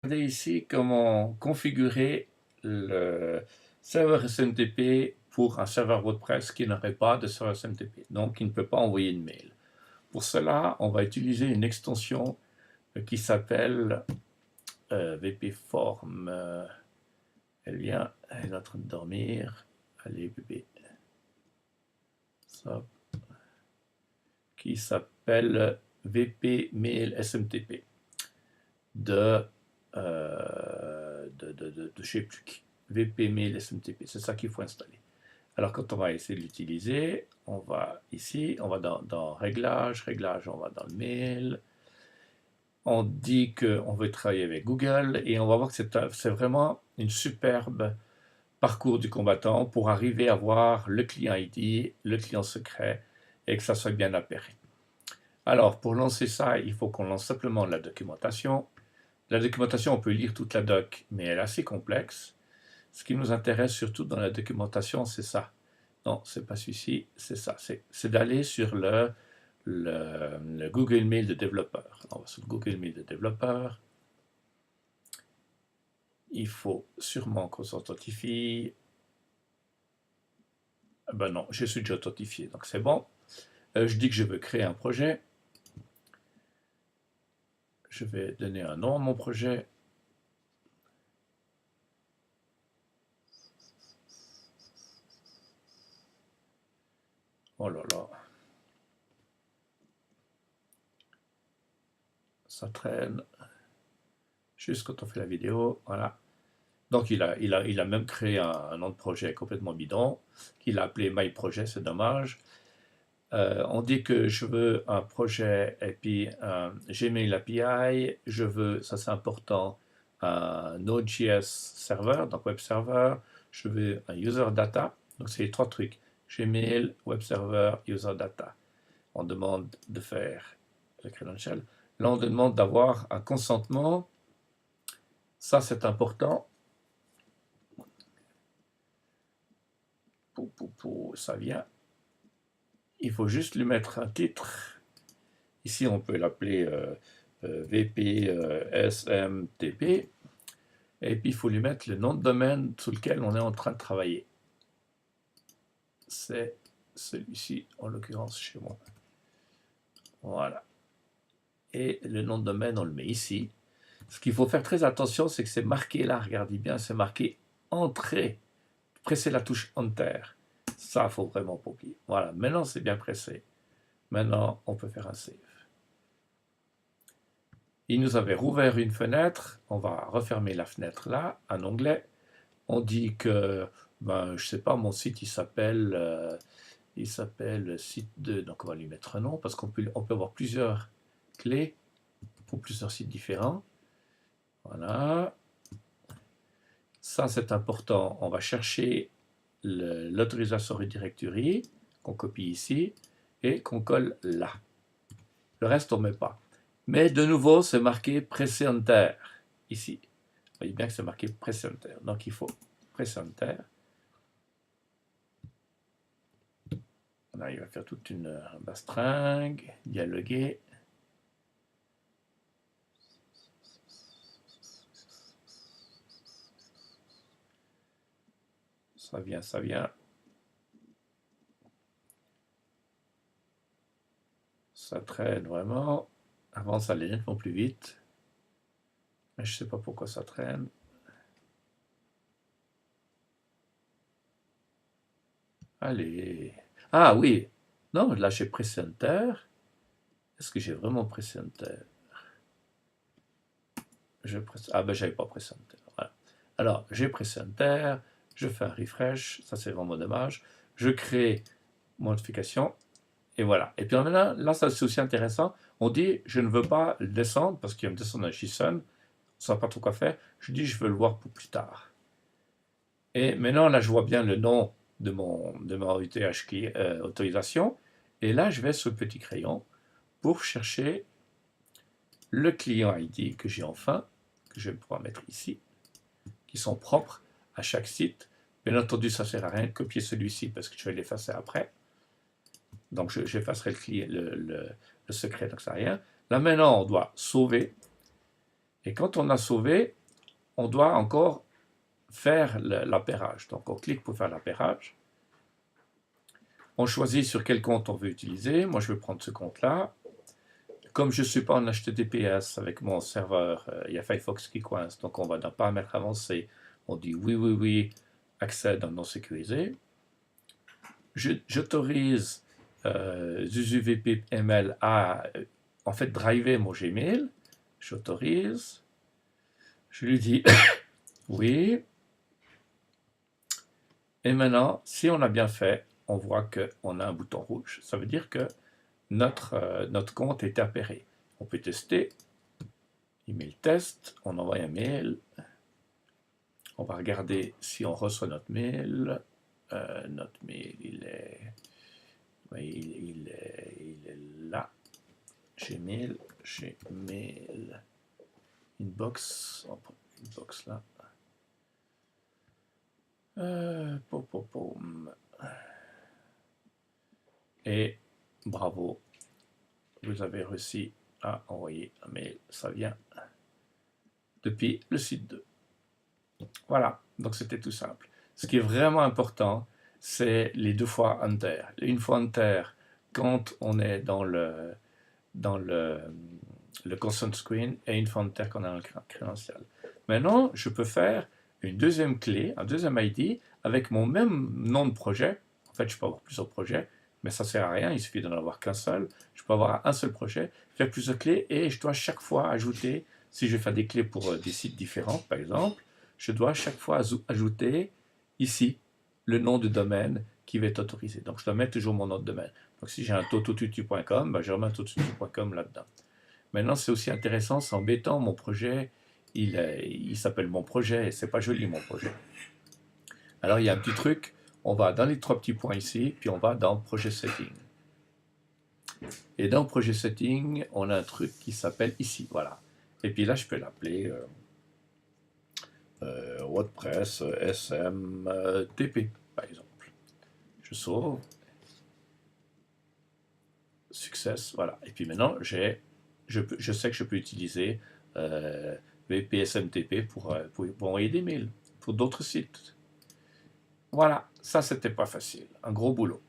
Regardez ici comment configurer le serveur SMTP pour un serveur WordPress qui n'aurait pas de serveur SMTP, donc qui ne peut pas envoyer de mail. Pour cela, on va utiliser une extension qui s'appelle VP-Form. Elle vient, elle est en train de dormir. Allez, bébé. Ça, qui s'appelle VP Mail SMTP de je sais plus qui. VP Mail SMTP, c'est ça qu'il faut installer. Alors quand on va essayer de l'utiliser, on va ici, on va dans Réglages, on va dans le mail, on dit qu'on veut travailler avec Google et on va voir que c'est vraiment une superbe parcours du combattant pour arriver à voir le client ID, le client secret et que ça soit bien apparu. Alors pour lancer ça, il faut qu'on lance simplement la documentation. La documentation, on peut lire toute la doc, mais elle est assez complexe. Ce qui nous intéresse surtout dans la documentation, c'est ça. Non, c'est pas celui-ci, c'est ça. C'est d'aller sur le Google Mail de développeur. On va sur le Google Mail de développeur. Il faut sûrement qu'on s'authentifie. Ben non, je suis déjà authentifié, donc c'est bon. Je dis que je veux créer un projet. Je vais donner un nom à mon projet. Oh là là. Ça traîne. Juste quand on fait la vidéo, voilà. Donc il a même créé un nom de projet complètement bidon, qu'il a appelé My Project, c'est dommage. On dit que je veux un projet et puis un Gmail API, je veux, ça c'est important, un Node.js server, donc web server, je veux un user data, donc c'est les trois trucs, Gmail, web server, user data. On demande de faire le credential. Là on demande d'avoir un consentement, ça c'est important. Ça vient. Il faut juste lui mettre un titre. Ici, on peut l'appeler VP SMTP. Et puis, il faut lui mettre le nom de domaine sous lequel on est en train de travailler. C'est celui-ci, en l'occurrence, chez moi. Voilà. Et le nom de domaine, on le met ici. Ce qu'il faut faire très attention, c'est que c'est marqué là, regardez bien, c'est marqué Entrée. Pressez la touche Enter. Ça, il faut vraiment pas oublier. Voilà, maintenant c'est bien pressé. Maintenant, on peut faire un save. Il nous avait rouvert une fenêtre, on va refermer la fenêtre là, un onglet. On dit que, ben, je sais pas, mon site il s'appelle site 2, donc on va lui mettre un nom, parce qu'on peut avoir plusieurs clés pour plusieurs sites différents. Voilà. Ça c'est important, on va chercher l'autorisation redirectory, qu'on copie ici, et qu'on colle là. Le reste on ne met pas. Mais de nouveau, c'est marqué presser Enter, ici. Vous voyez bien que c'est marqué presser Enter. Donc il faut presser Enter. Là, il va faire toute une bastringue, dialoguer. Ça vient, ça vient. Ça traîne vraiment. Avant, ça allait nettement plus vite. Mais je ne sais pas pourquoi ça traîne. Allez. Ah oui. Non, là, j'ai pressé Enter. Est-ce que j'ai vraiment pressé Enter? Ah ben, j'avais pas pressé Enter. Voilà. Alors, j'ai pressé Enter. Je fais un refresh. Ça, c'est vraiment dommage. Je crée mon notification. Et voilà. Et puis maintenant, là, ça c'est aussi intéressant. On dit, je ne veux pas le descendre parce qu'il va me descendre un JSON. On ne sait pas trop quoi faire. Je dis, je veux le voir pour plus tard. Et maintenant, là, je vois bien le nom de mon UTH qui autorisation. Et là, je vais sur le petit crayon pour chercher le client ID que j'ai enfin, que je vais pouvoir mettre ici, qui sont propres à chaque site. Bien entendu, ça ne sert à rien de copier celui-ci parce que je vais l'effacer après. Donc, j'effacerai le secret, donc ça n'a rien. Là, maintenant, on doit sauver. Et quand on a sauvé, on doit encore faire l'appairage. Donc on clique pour faire l'appairage. On choisit sur quel compte on veut utiliser. Moi, je vais prendre ce compte-là. Comme je ne suis pas en HTTPS avec mon serveur, il y a Firefox qui coince, donc on va dans paramètres avancés. On dit oui, oui, oui, accès dans non sécurisé. J'autorise ZuzuVPML à en fait driver mon Gmail. J'autorise. Je lui dis oui. Et maintenant, si on a bien fait, on voit qu'on a un bouton rouge. Ça veut dire que notre compte est appairé. On peut tester. Email test. On envoie un mail. On va regarder si on reçoit notre mail. Notre mail, il est là. Gmail. Inbox. On prend inbox là. Et bravo, vous avez réussi à envoyer un mail. Ça vient depuis le site 2. Voilà, donc c'était tout simple. Ce qui est vraiment important, c'est les 2 fois enter. Une fois enter, quand on est dans le consent screen, et une fois enter quand on est dans le crédential. Maintenant, je peux faire une deuxième clé, un deuxième ID, avec mon même nom de projet. En fait, je peux avoir plusieurs projets, mais ça ne sert à rien, il suffit d'en avoir qu'un seul. Je peux avoir un seul projet, faire plusieurs clés, et je dois chaque fois ajouter, si je fais des clés pour des sites différents, par exemple, je dois chaque fois ajouter ici le nom de domaine qui va être autorisé. Donc, je dois mettre toujours mon nom de domaine. Donc, si j'ai un tototutu.com, ben, je remets tototutu.com là-dedans. Maintenant, c'est aussi intéressant, c'est embêtant, mon projet, il s'appelle mon projet, et c'est pas joli mon projet. Alors, il y a un petit truc, on va dans les 3 petits points ici, puis on va dans projet setting. Et dans projet setting, on a un truc qui s'appelle ici, voilà. Et puis là, je peux l'appeler WordPress SMTP, par exemple. Je sauve. Success, voilà. Et puis maintenant, je sais que je peux utiliser VPSMTP pour envoyer des mails pour d'autres sites. Voilà, ça c'était pas facile, un gros boulot.